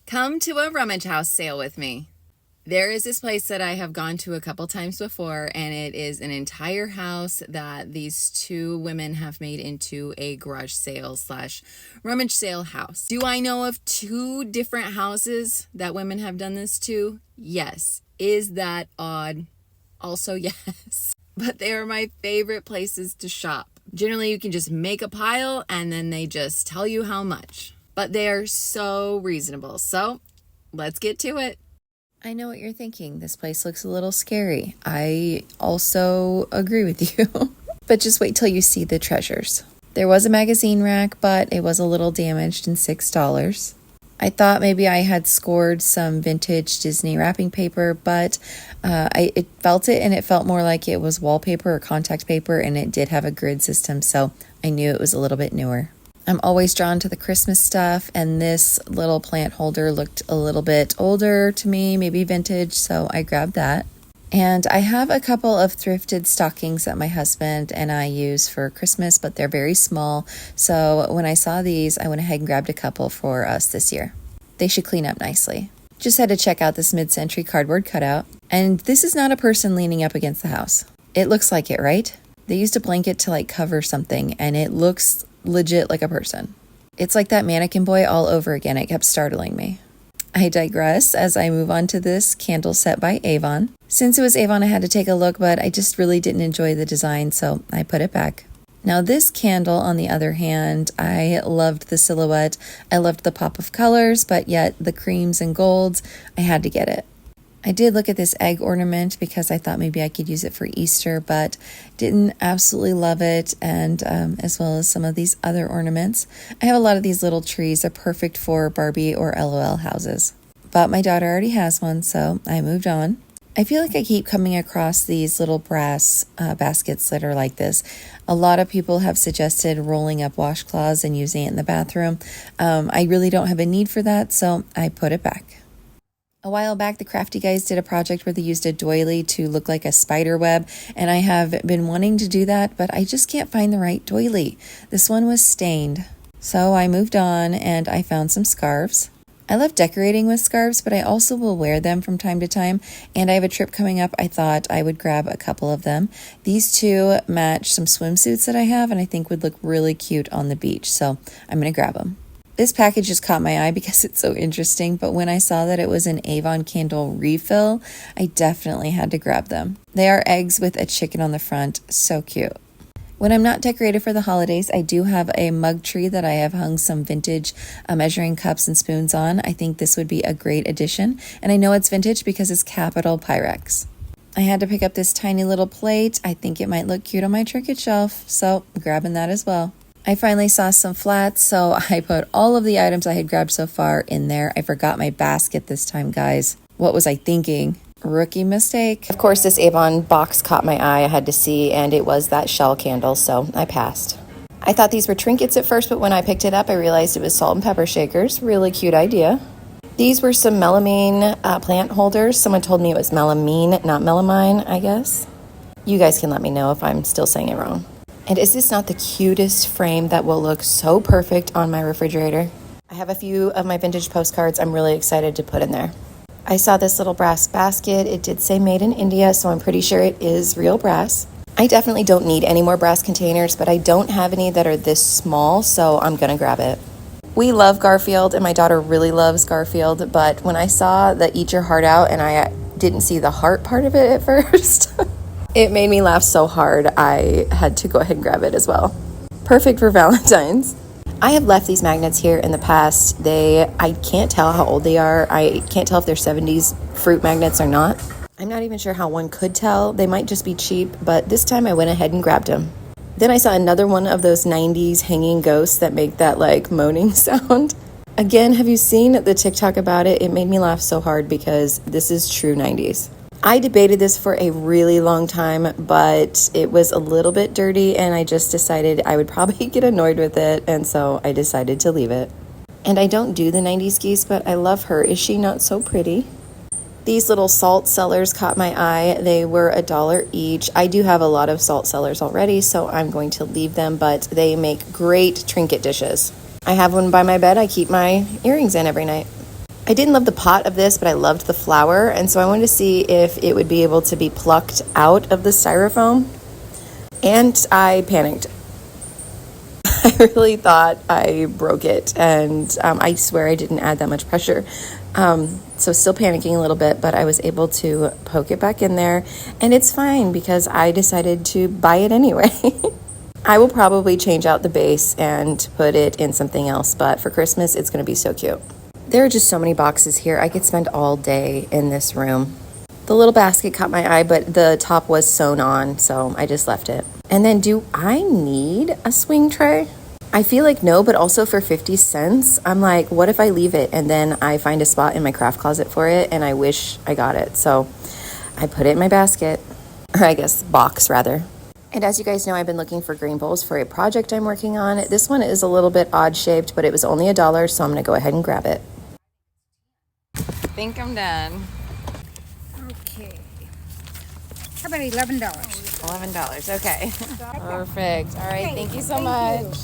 Come to a rummage house sale with me. There is this place that I have gone to a couple times before, and it is an entire house that these two women have made into a garage sale slash rummage sale house. Do I know of two different houses that women have done this to? Yes. Is that odd? Also, yes. But they are my favorite places to shop. Generally, you can just make a pile and then they just tell you how much. But they are so reasonable. So let's get to it. I know what you're thinking. This place looks a little scary. I also agree with you. But just wait till you see the treasures. There was a magazine rack, but it was a little damaged and $6. I thought maybe I had scored some vintage Disney wrapping paper, but it felt it, and it felt more like it was wallpaper or contact paper, and it did have a grid system, so I knew it was a little bit newer. I'm always drawn to the Christmas stuff, and this little plant holder looked a little bit older to me, maybe vintage, so I grabbed that. And I have a couple of thrifted stockings that my husband and I use for Christmas, but they're very small. So when I saw these, I went ahead and grabbed a couple for us this year. They should clean up nicely. Just had to check out this mid-century cardboard cutout. And this is not a person leaning up against the house. It looks like it, right? They used a blanket to cover something, and it looks legit like a person. It's like that mannequin boy all over again. It kept startling me. I digress as I move on to this candle set by Avon. Since it was Avon, I had to take a look, but I just really didn't enjoy the design, so I put it back. Now this candle, on the other hand, I loved the silhouette. I loved the pop of colors, but yet the creams and golds, I had to get it. I did look at this egg ornament because I thought maybe I could use it for Easter, but didn't absolutely love it, and as well as some of these other ornaments. I have a lot of these little trees. They're perfect for Barbie or LOL houses. But my daughter already has one, so I moved on. I feel like I keep coming across these little brass baskets that are like this. A lot of people have suggested rolling up washcloths and using it in the bathroom. I really don't have a need for that, so I put it back. A while back, the Crafty guys did a project where they used a doily to look like a spider web, and I have been wanting to do that, but I just can't find the right doily. This one was stained. So I moved on and I found some scarves. I love decorating with scarves, but I also will wear them from time to time, and I have a trip coming up. I thought I would grab a couple of them. These two match some swimsuits that I have, and I think would look really cute on the beach, so I'm going to grab them. This package just caught my eye because it's so interesting, but when I saw that it was an Avon candle refill, I definitely had to grab them. They are eggs with a chicken on the front. So cute. When I'm not decorated for the holidays, I do have a mug tree that I have hung some vintage measuring cups and spoons on. I think this would be a great addition, and I know it's vintage because it's capital Pyrex. I had to pick up this tiny little plate. I think it might look cute on my trinket shelf, so I'm grabbing that as well. I finally saw some flats, so I put all of the items I had grabbed so far in there. I forgot my basket this time, guys. What was I thinking? Rookie mistake. Of course, this Avon box caught my eye. I had to see, and it was that shell candle, so I passed. I thought these were trinkets at first, but when I picked it up, I realized it was salt and pepper shakers. Really cute idea. These were some melamine plant holders. Someone told me it was melamine, not melamine, I guess. You guys can let me know if I'm still saying it wrong. And is this not the cutest frame that will look so perfect on my refrigerator? I have a few of my vintage postcards I'm really excited to put in there. I saw this little brass basket. It did say made in India, so I'm pretty sure it is real brass. I definitely don't need any more brass containers, but I don't have any that are this small, so I'm gonna grab it. We love Garfield, and my daughter really loves Garfield, but when I saw the Eat Your Heart Out and I didn't see the heart part of it at first, it made me laugh so hard I had to go ahead and grab it as well. Perfect for Valentine's. I have left these magnets here in the past. I can't tell how old they are. I can't tell if they're 70s fruit magnets or not. I'm not even sure how one could tell. They might just be cheap, but this time I went ahead and grabbed them. Then I saw another one of those 90s hanging ghosts that make that moaning sound. Again, have you seen the TikTok about it? It made me laugh so hard because this is true 90s. I debated this for a really long time, but it was a little bit dirty, and I just decided I would probably get annoyed with it, and so I decided to leave it. And I don't do the 90s geese, but I love her. Is she not so pretty? These little salt cellars caught my eye. They were $1 each. I do have a lot of salt cellars already, so I'm going to leave them, but they make great trinket dishes. I have one by my bed I keep my earrings in every night. I didn't love the pot of this, but I loved the flower, and so I wanted to see if it would be able to be plucked out of the styrofoam, and I panicked. I really thought I broke it, and I swear I didn't add that much pressure. So still panicking a little bit, but I was able to poke it back in there, and it's fine because I decided to buy it anyway. I will probably change out the base and put it in something else, but for Christmas, it's going to be so cute. There are just so many boxes here. I could spend all day in this room. The little basket caught my eye, but the top was sewn on, so I just left it. And then, do I need a swing tray? I feel like no, but also for 50 cents, I'm like, what if I leave it and then I find a spot in my craft closet for it and I wish I got it? So I put it in my basket, or I guess box rather. And as you guys know, I've been looking for green bowls for a project I'm working on. This one is a little bit odd shaped, but it was only $1, so I'm gonna go ahead and grab it. I think I'm done. Okay. How about $11? $11, okay. Perfect. All right, thank you so much.